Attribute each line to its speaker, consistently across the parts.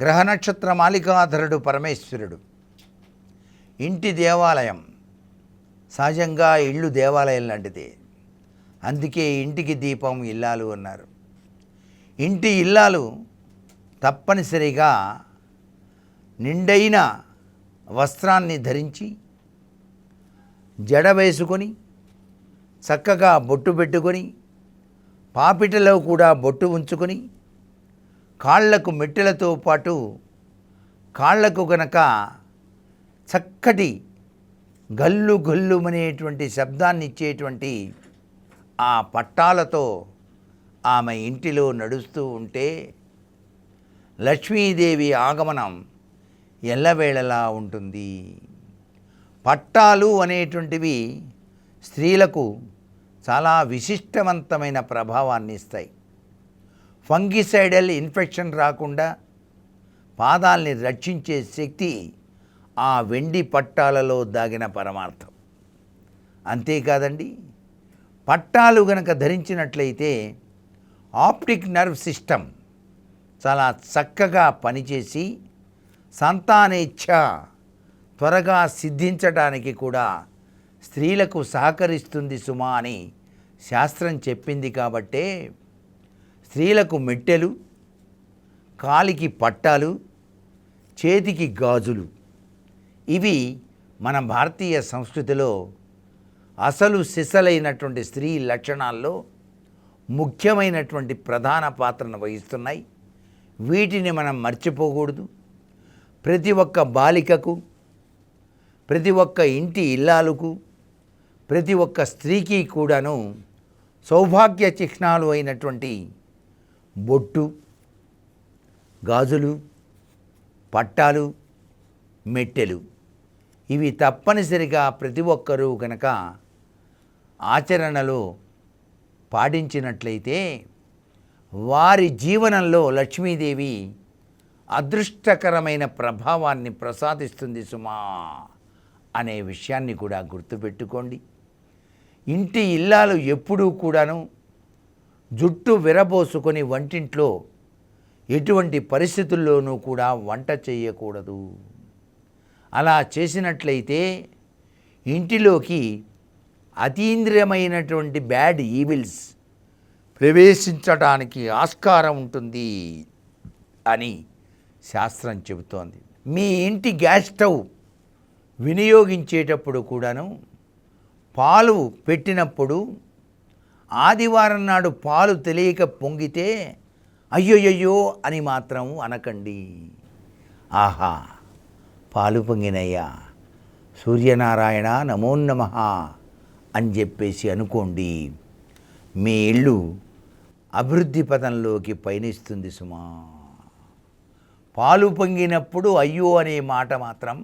Speaker 1: గ్రహ నక్షత్ర మాలికాధరుడు పరమేశ్వరుడు. ఇంటి దేవాలయం. సహజంగా ఇల్లు దేవాలయం లాంటిదే. అందుకే ఇంటికి దీపం ఇల్లాలు అన్నారు. ఇంటి ఇల్లాలు తప్పనిసరిగా నిండైన వస్త్రాన్ని ధరించి జడ వేసుకొని చక్కగా బొట్టు పెట్టుకొని పాపిటలో కూడా బొట్టు ఉంచుకొని కాళ్లకు మెట్టెలతో పాటు కాళ్లకు గనక చక్కటి గల్లు గల్లుమనేటువంటి శబ్దాన్ని ఇచ్చేటువంటి ఆ పట్టాలతో ఆమె ఇంటిలో నడుస్తూ ఉంటే లక్ష్మీదేవి ఆగమనం ఎల్లవేళలా ఉంటుంది. పట్టాలు అనేటువంటివి స్త్రీలకు చాలా విశిష్టవంతమైన ప్రభావాన్ని ఇస్తాయి. ఫంగిసైడల్ ఇన్ఫెక్షన్ రాకుండా పాదాల్ని రక్షించే శక్తి ఆ వెండి పట్టాలలో దాగిన పరమార్థం. అంతేకాదండి, పట్టాలు గనక ధరించినట్లయితే ఆప్టిక్ నర్వ్ సిస్టమ్ చాలా చక్కగా పనిచేసి సంతానేచ్ఛ త్వరగా సిద్ధించడానికి కూడా స్త్రీలకు సహకరిస్తుంది సుమా అని శాస్త్రం చెప్పింది. కాబట్టే స్త్రీలకు మెట్టెలు, కాలికి పట్టాలు, చేతికి గాజులు, ఇవి మన భారతీయ సంస్కృతిలో అసలు సిసలైనటువంటి స్త్రీ లక్షణాల్లో ముఖ్యమైనటువంటి ప్రధాన పాత్రను వహిస్తున్నాయి. వీటిని మనం మర్చిపోకూడదు. ప్రతి ఒక్క బాలికకు, ప్రతి ఒక్క ఇంటి ఇల్లాలకు, ప్రతి ఒక్క స్త్రీకి కూడాను సౌభాగ్య చిహ్నాలు అయినటువంటి బొట్టు, గాజులు, పట్టాలు, మెట్టెలు, ఇవి తప్పనిసరిగా ప్రతి ఒక్కరూ కనుక ఆచరణలో పాటించినట్లయితే వారి జీవనంలో లక్ష్మీదేవి అదృష్టకరమైన ప్రభావాన్ని ప్రసాదిస్తుంది సుమా అనే విషయాన్ని కూడా గుర్తుపెట్టుకోండి. ఇంటి ఇల్లాలు ఎప్పుడూ కూడాను జుట్టు విరబోసుకొని వంటింట్లో ఎటువంటి పరిస్థితుల్లోనూ కూడా వంట చేయకూడదు. అలా చేసినట్లయితే ఇంటిలోకి అతీంద్రియమైనటువంటి బ్యాడ్ ఈవిల్స్ ప్రవేశించడానికి ఆస్కారం ఉంటుంది అని శాస్త్రం చెబుతోంది. మీ ఇంటి గ్యాస్ స్టవ్ వినియోగించేటప్పుడు కూడాను పాలు పెట్టినప్పుడు ఆదివారం నాడు పాలు తెలియక పొంగితే అయ్యోయ్యో అని మాత్రం అనకండి. ఆహా, పాలు పొంగినయ్యా, సూర్యనారాయణ నమోన్నమః అని చెప్పేసి అనుకోండి. మీ ఇల్లు అభివృద్ధి పదంలోకి పయనిస్తుంది సుమా. పాలు పొంగినప్పుడు అయ్యో అనే మాట మాత్రం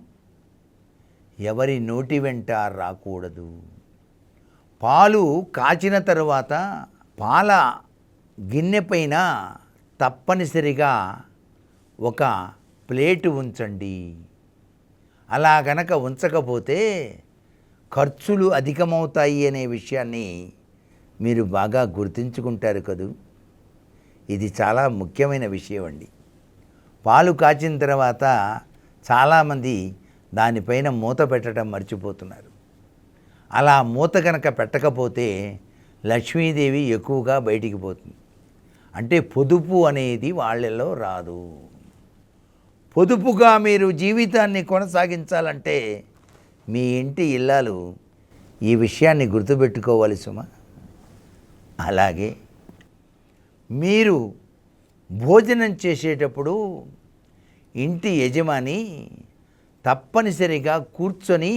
Speaker 1: ఎవరి నోటి వెంట రాకూడదు. పాలు కాచిన తరువాత పాల గిన్నె పైన తప్పనిసరిగా ఒక ప్లేటు ఉంచండి. అలా గనక ఉంచకపోతే ఖర్చులు అధికమవుతాయి అనే విషయాన్ని మీరు బాగా గుర్తుంచుకుంటారు కదూ. ఇది చాలా ముఖ్యమైన విషయం అండి. పాలు కాచిన తర్వాత చాలామంది దానిపైన మూత పెట్టడం మర్చిపోతున్నారు. అలా మూత కనుక పెట్టకపోతే లక్ష్మీదేవి ఎక్కువగా బయటికి పోతుంది. అంటే పొదుపు అనేది వాళ్ళలో రాదు. పొదుపుగా మీరు జీవితాన్ని కొనసాగించాలంటే మీ ఇంటి ఇల్లాలు ఈ విషయాన్ని గుర్తుపెట్టుకోవాలి సుమా. అలాగే మీరు భోజనం చేసేటప్పుడు ఇంటి యజమాని తప్పనిసరిగా కూర్చొని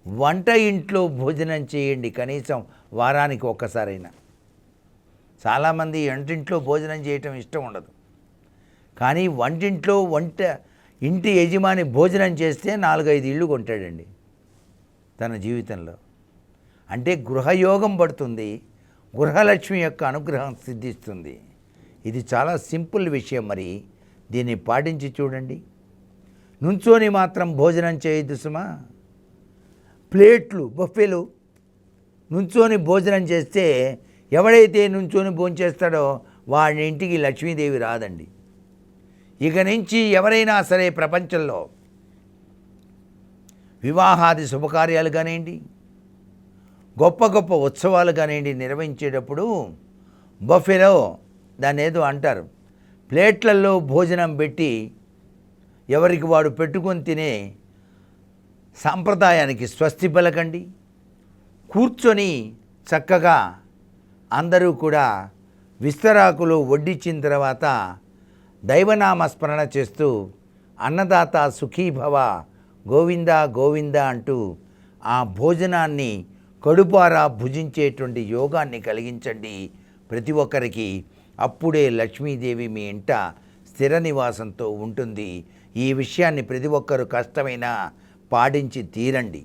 Speaker 1: వంట ఇంట్లో భోజనం చేయండి, కనీసం వారానికి ఒక్కసారైనా. చాలామంది వంటింట్లో భోజనం చేయటం ఇష్టం ఉండదు, కానీ వంటింట్లో ఇంటి యజమాని భోజనం చేస్తే 4-5 ఇళ్ళు కొంటాడండి తన జీవితంలో. అంటే గృహయోగం పడుతుంది, గృహలక్ష్మి యొక్క అనుగ్రహం సిద్ధిస్తుంది. ఇది చాలా సింపుల్ విషయం. మరి దీన్ని పాటించి చూడండి. నుంచోని మాత్రం భోజనం చేయొద్దు సుమా. ప్లేట్లు బఫేలు నుంచోని భోజనం చేస్తే ఎవడైతే నుంచోని భోజనం చేస్తాడో వాడి ఇంటికి లక్ష్మీదేవి రాదండి. ఇక నుంచి ఎవరైనా సరే ప్రపంచంలో వివాహాది శుభకార్యాలు కానివ్వండి, గొప్ప గొప్ప ఉత్సవాలు కానివ్వండి నిర్వహించేటప్పుడు బఫెలో దాన్ని ఏదో అంటారు, ప్లేట్లలో భోజనం పెట్టి ఎవరికి వాడు పెట్టుకొని తినే సాంప్రదాయానికి స్వస్తి పలకండి. కూర్చొని చక్కగా అందరూ కూడా విస్తరాకులు వడ్డించిన తర్వాత దైవనామస్మరణ చేస్తూ అన్నదాత సుఖీభవ గోవింద గోవింద అంటూ ఆ భోజనాన్ని కడుపారా భుజించేటువంటి యోగాన్ని కలిగించండి ప్రతి ఒక్కరికి. అప్పుడే లక్ష్మీదేవి మీ ఇంట స్థిర నివాసంతో ఉంటుంది. ఈ విషయాన్ని ప్రతి ఒక్కరూ కష్టమైనా పాటించి తీరండి.